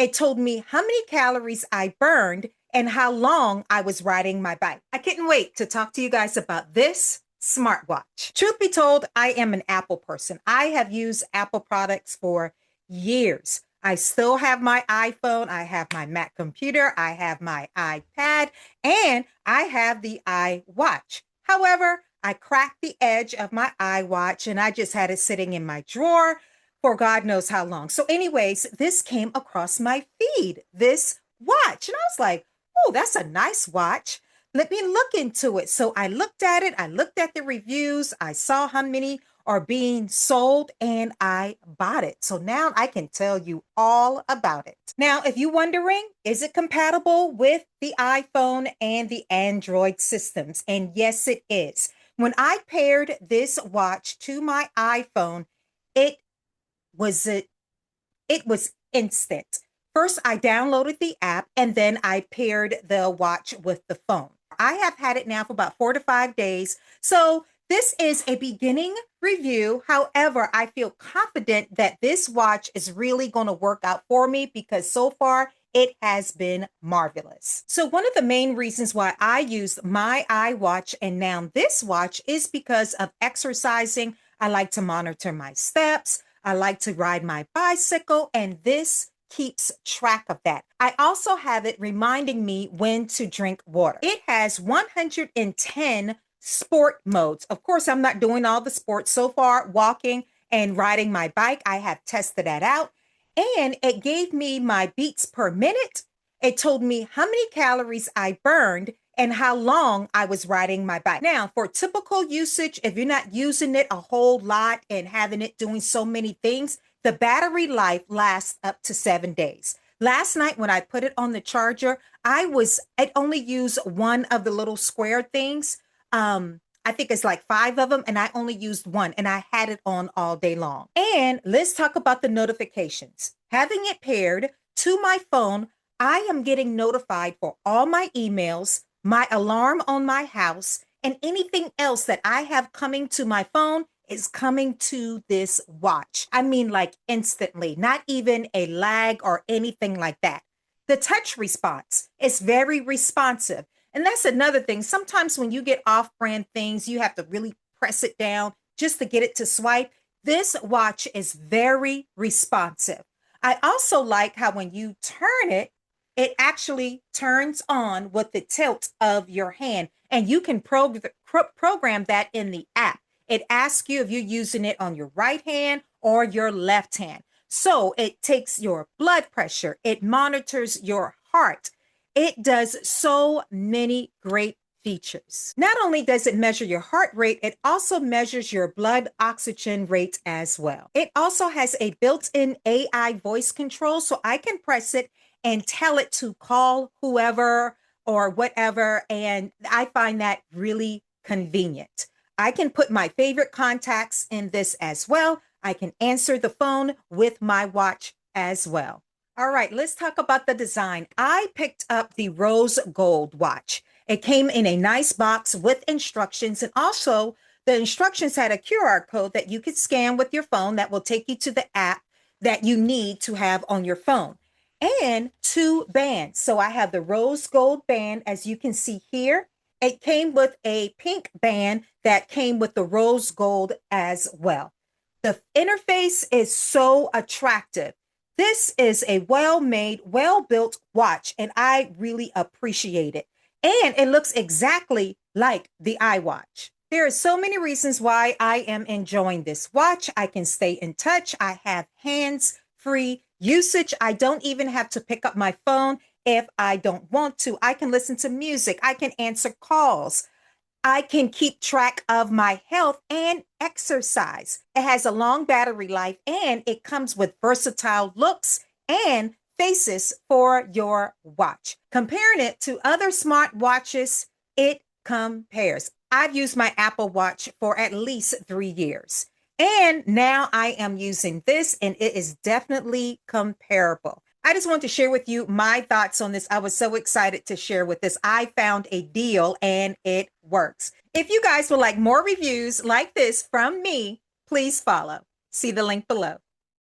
It told me how many calories I burned and how long I was riding my bike. I couldn't wait to talk to you guys about this smartwatch. Truth be told, I am an Apple person. I have used Apple products for years. I still have my iPhone, I have my Mac computer, I have my iPad, and I have the iWatch. However, I cracked the edge of my iWatch and I just had it sitting in my drawer for God knows how long. So, anyways, this came across my feed, this watch. And I was like, oh, that's a nice watch. Let me look into it. So I looked at it, I looked at the reviews, I saw how many are being sold, and I bought it. So now I can tell you all about it. Now, if you're wondering, is it compatible with the iPhone and the Android systems? And yes, it is. When I paired this watch to my iPhone, it it was instant. First, I downloaded the app and then I paired the watch with the phone. I have had it now for about 4 to 5 days. So this is a beginning review. However, I feel confident that this watch is really going to work out for me because so far it has been marvelous. So one of the main reasons why I used my iWatch and now this watch is because of exercising. I like to monitor my steps. I like to ride my bicycle, and this keeps track of that. I also have it reminding me when to drink water. It has 110 sport modes. Of course, I'm not doing all the sports so far. Walking and riding my bike, I have tested that out. And it gave me my beats per minute. It told me how many calories I burned and how long I was riding my bike. Now, for typical usage, if you're not using it a whole lot and having it doing so many things, the battery life lasts up to 7 days. Last night when I put it on the charger, it only used one of the little square things. I think it's like 5 of them, and I only used one, and I had it on all day long. And let's talk about the notifications. Having it paired to my phone, I am getting notified for all my emails, my alarm on my house, and anything else that I have coming to my phone is coming to this watch. I mean, like instantly, not even a lag or anything like that. The touch response is very responsive. And that's another thing. Sometimes when you get off-brand things, you have to really press it down just to get it to swipe. This watch is very responsive. I also like how when you turn it, it actually turns on with the tilt of your hand. And you can program that in the app. It asks you if you're using it on your right hand or your left hand. So it takes your blood pressure. It monitors your heart. It does so many great features. Not only does it measure your heart rate, it also measures your blood oxygen rate as well. It also has a built-in AI voice control, so I can press it and tell it to call whoever or whatever, and I find that really convenient. I can put my favorite contacts in this as well. I can answer the phone with my watch as well. All right, let's talk about the design. I picked up the rose gold watch. It came in a nice box with instructions, and also the instructions had a QR code that you could scan with your phone that will take you to the app that you need to have on your phone. And 2 bands. So I have the rose gold band, as you can see here. It came with a pink band that came with the rose gold as well. The interface is so attractive. This is a well-made, well-built watch, and I really appreciate it. And it looks exactly like the iWatch. There are so many reasons why I am enjoying this watch. I can stay in touch. I have hands-free usage. I don't even have to pick up my phone if I don't want to. I can listen to music. I can answer calls. I can keep track of my health and exercise. It has a long battery life, and it comes with versatile looks and faces for your watch. Comparing it to other smart watches, it compares. I've used my Apple Watch for at least 3 years. And now I am using this, and it is definitely comparable. I just want to share with you my thoughts on this. I was so excited to share with this. I found a deal and it works. If you guys would like more reviews like this from me, please follow. See the link below.